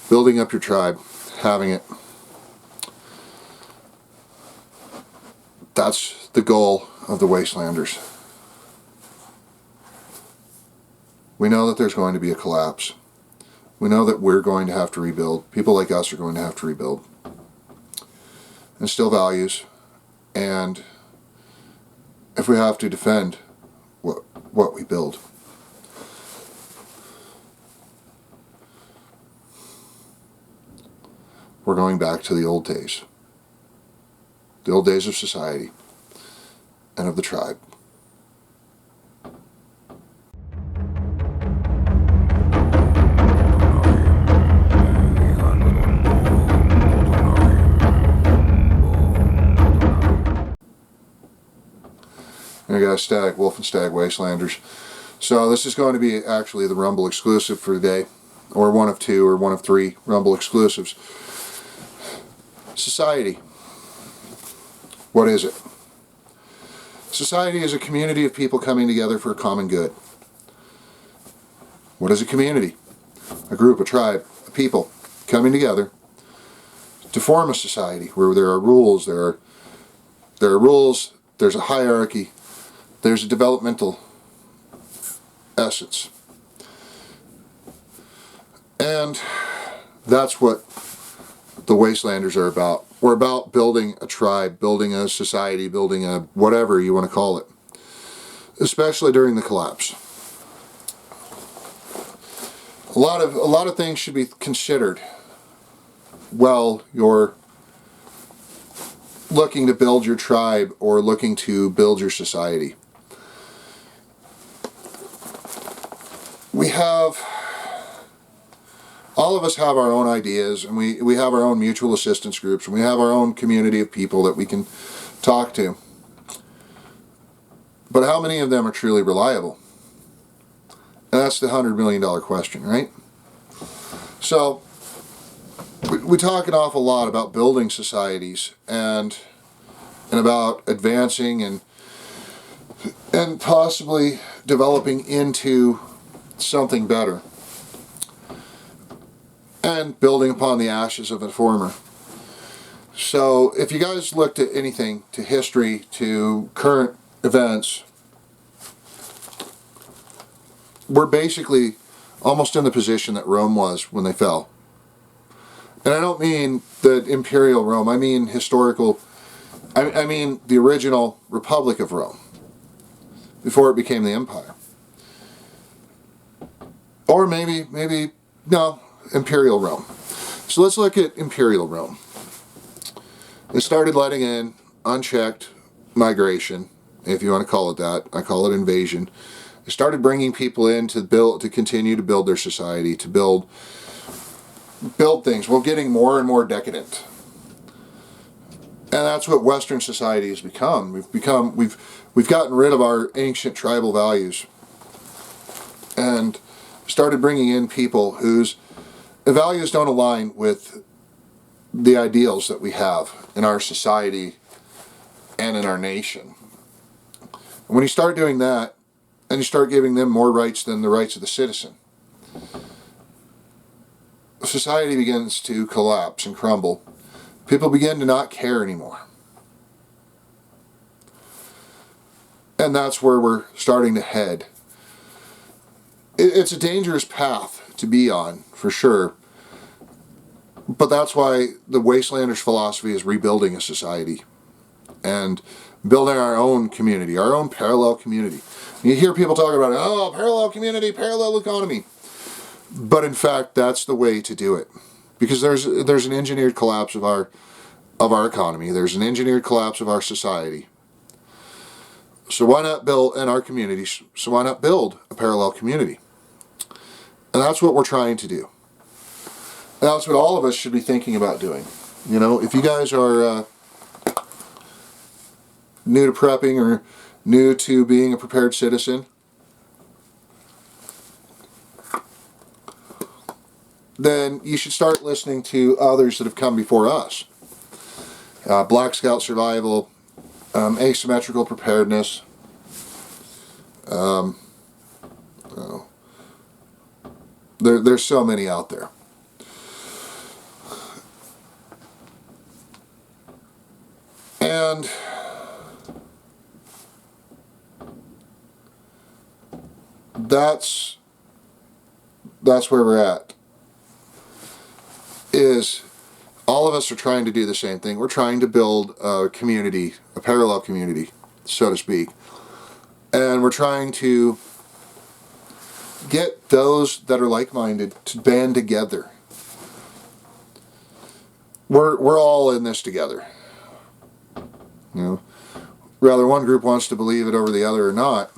building up your tribe, having it. That's the goal of the Wastelanders. We know that there's going to be a collapse. We know that we're going to have to rebuild. People like us are going to have to rebuild. Instill values, and if we have to, defend what we build. We're going back to the old days. The old days of society and of the tribe. I got a stag, wolf and stag Wastelanders. So this is going to be actually the Rumble exclusive for today, or one of two or one of three Rumble exclusives. Society. What is it? Society is a community of people coming together for a common good. What is a community? A group, a tribe, a people coming together to form a society where there are rules, there are rules, there's a hierarchy, there's a developmental essence. And that's what the Wastelanders are about. We're about building a tribe, building a society, building a whatever you want to call it. Especially during the collapse. A lot of things should be considered while you're looking to build your tribe or looking to build your society. All of us have our own ideas, and we have our own mutual assistance groups, and we have our own community of people that we can talk to. But how many of them are truly reliable? And that's the $100 million question, right? So, we talk an awful lot about building societies and about advancing and possibly developing into something better. And building upon the ashes of a former. So if you guys looked at anything, to history, to current events, we're basically almost in the position that Rome was when they fell. And I don't mean the imperial Rome, I mean historical, I mean the original Republic of Rome, before it became the empire. Or maybe, no, Imperial Rome. So let's look at Imperial Rome. They started letting in unchecked migration, if you want to call it that. I call it invasion. They started bringing people in to continue to build their society, to build things. Well, getting more and more decadent. And that's what Western society has become. We've gotten rid of our ancient tribal values and started bringing in people whose values don't align with the ideals that we have in our society and in our nation. And when you start doing that, and you start giving them more rights than the rights of the citizen, society begins to collapse and crumble. People begin to not care anymore. And that's where we're starting to head. It's a dangerous path to be on, for sure. But that's why the Wastelanders' philosophy is rebuilding a society and building our own community, our own parallel community. You hear people talk about, oh, parallel community, parallel economy. But in fact, that's the way to do it. Because there's an engineered collapse of our economy. There's an engineered collapse of our society. So why not build in our communities? So why not build a parallel community? And that's what we're trying to do. And that's what all of us should be thinking about doing. You know, if you guys are new to prepping or new to being a prepared citizen, then you should start listening to others that have come before us. Black Scout Survival, Asymmetrical Preparedness, there's so many out there. And that's where we're at. Is all of us are trying to do the same thing. We're trying to build a community, a parallel community, so to speak. And we're trying to get those that are like-minded to band together. We're all in this together. You know, whether one group wants to believe it over the other or not,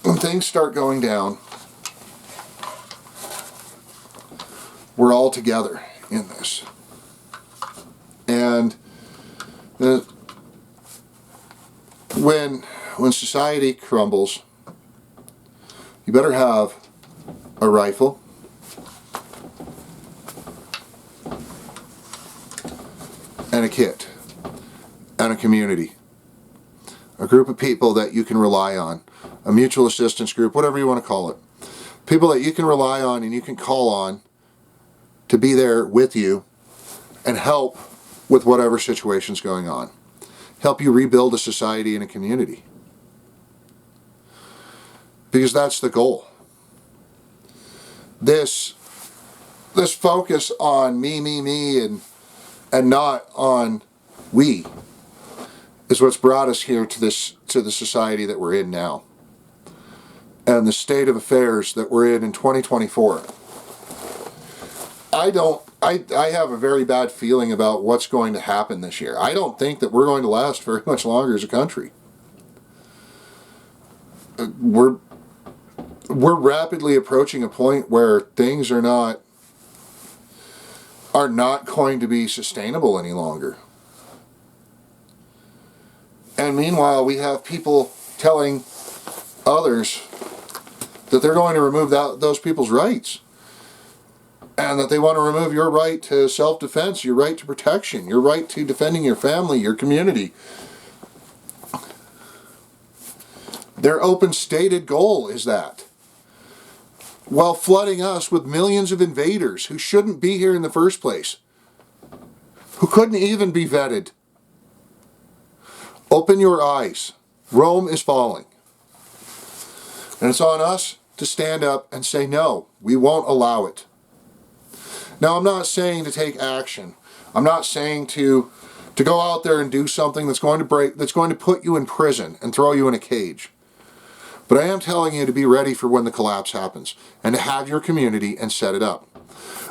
when things start going down, we're all together in this. And when society crumbles, you better have a rifle, and a kit, and a community, a group of people that you can rely on, a mutual assistance group, whatever you want to call it. People that you can rely on and you can call on to be there with you and help with whatever situation's going on. Help you rebuild a society and a community. Because that's the goal. This focus on me, and not on we is what's brought us here to the society that we're in now. And the state of affairs that we're in 2024. I have a very bad feeling about what's going to happen this year. I don't think that we're going to last very much longer as a country. We're rapidly approaching a point where things are not going to be sustainable any longer. And meanwhile, we have people telling others that they're going to remove those people's rights. And that they want to remove your right to self-defense, your right to protection, your right to defending your family, your community. Their open stated goal is that. While flooding us with millions of invaders who shouldn't be here in the first place. Who couldn't even be vetted. Open your eyes. Rome is falling. And it's on us to stand up and say, no, we won't allow it. Now, I'm not saying to take action. I'm not saying to go out there and do something that's going to put you in prison and throw you in a cage. But I am telling you to be ready for when the collapse happens and to have your community and set it up.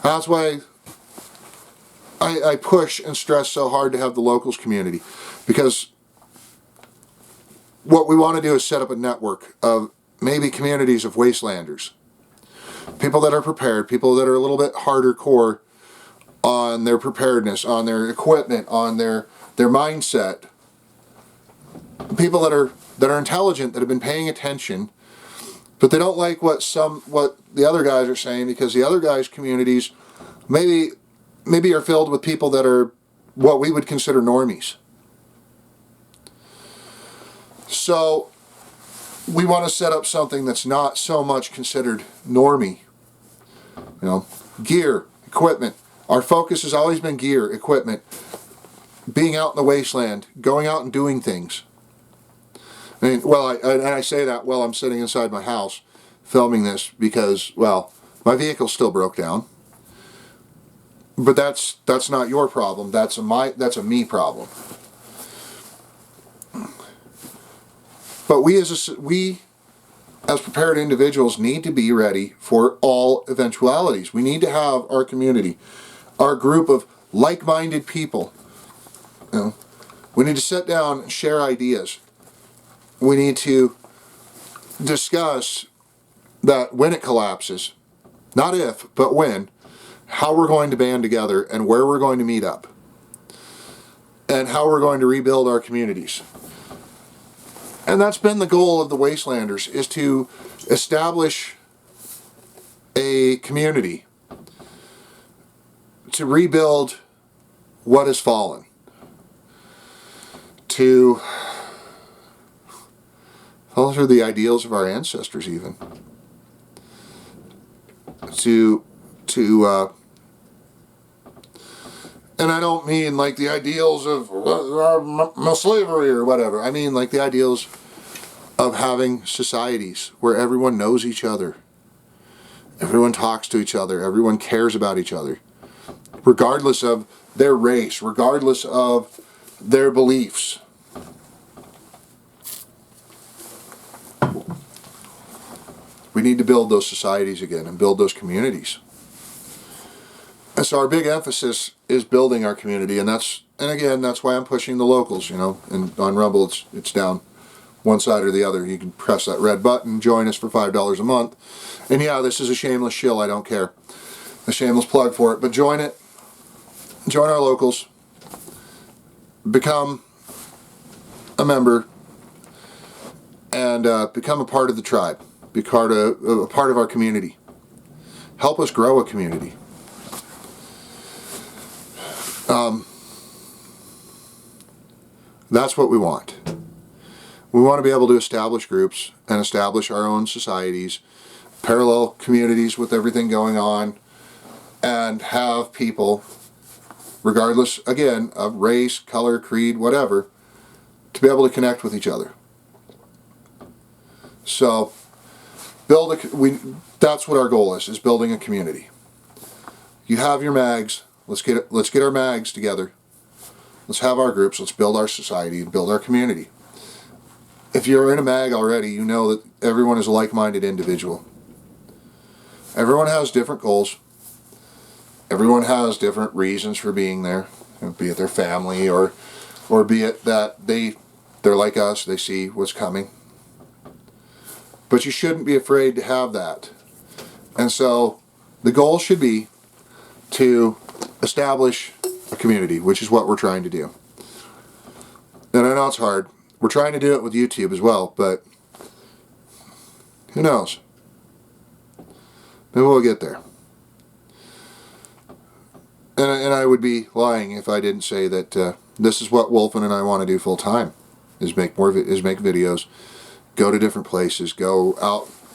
That's why I push and stress so hard to have the locals community, because what we want to do is set up a network of maybe communities of Wastelanders. People that are prepared, people that are a little bit harder core on their preparedness, on their equipment, on their mindset. People that are intelligent, that have been paying attention, but they don't like what the other guys are saying, because the other guys' communities maybe are filled with people that are what we would consider normies. So we want to set up something that's not so much considered normie. You know, gear, equipment. Our focus has always been gear, equipment, being out in the wasteland, going out and doing things. I mean, I say that while I'm sitting inside my house filming this because, well, my vehicle still broke down. But that's not your problem. That's a me problem. But we as prepared individuals need to be ready for all eventualities. We need to have our community, our group of like-minded people. You know, we need to sit down and share ideas. We need to discuss that when it collapses, not if, but when, how we're going to band together and where we're going to meet up. And how we're going to rebuild our communities. And that's been the goal of the Wastelanders, is to establish a community to rebuild what has fallen, to follow through the ideals of our ancestors, even to And I don't mean like the ideals of slavery or whatever. I mean like the ideals of having societies where everyone knows each other. Everyone talks to each other. Everyone cares about each other. Regardless of their race, regardless of their beliefs. We need to build those societies again and build those communities. And so our big emphasis is building our community, and again, that's why I'm pushing the locals, you know, and on Rumble it's down one side or the other. You can press that red button, join us for $5 a month. And yeah, this is a shameless shill, I don't care. A shameless plug for it, but join it. Join our locals. Become a member and become a part of the tribe. Be part of our community. Help us grow a community. That's what we want. We want to be able to establish groups and establish our own societies, parallel communities with everything going on, and have people, regardless, again, of race, color, creed, whatever, to be able to connect with each other. So, that's what our goal is building a community. You have your mags. Let's get our mags together. Let's have our groups. Let's build our society and build our community. If you're in a mag already, you know that everyone is a like-minded individual. Everyone has different goals. Everyone has different reasons for being there, be it their family or be it that they're like us, they see what's coming. But you shouldn't be afraid to have that. And so the goal should be to establish a community, which is what we're trying to do. And I know it's hard. We're trying to do it with YouTube as well, but who knows? Maybe we'll get there. And I would be lying if I didn't say that this is what Wolfen and I want to do full time: is make videos, go to different places, go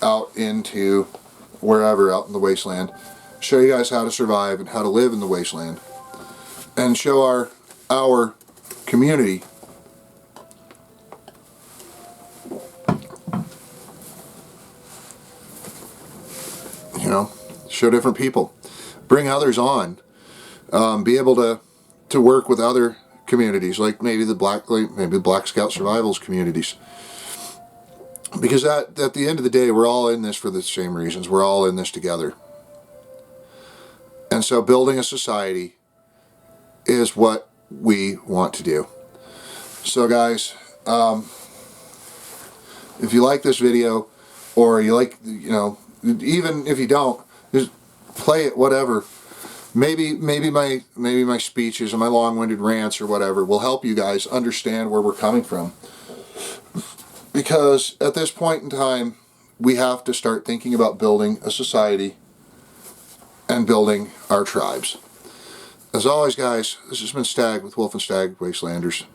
out into wherever out in the wasteland, show you guys how to survive and how to live in the wasteland, and show our community show different people, bring others on, be able to work with other communities, like maybe the Black Scout Survivals communities, because at the end of the day, we're all in this for the same reasons. We're all in this together. And so building a society is what we want to do. So guys, if you like this video, or you like, even if you don't, just play it, whatever. Maybe my speeches and my long-winded rants or whatever will help you guys understand where we're coming from. Because at this point in time, we have to start thinking about building a society and building our tribes. As always, guys, this has been Stag with Wolf and Stag Wastelanders.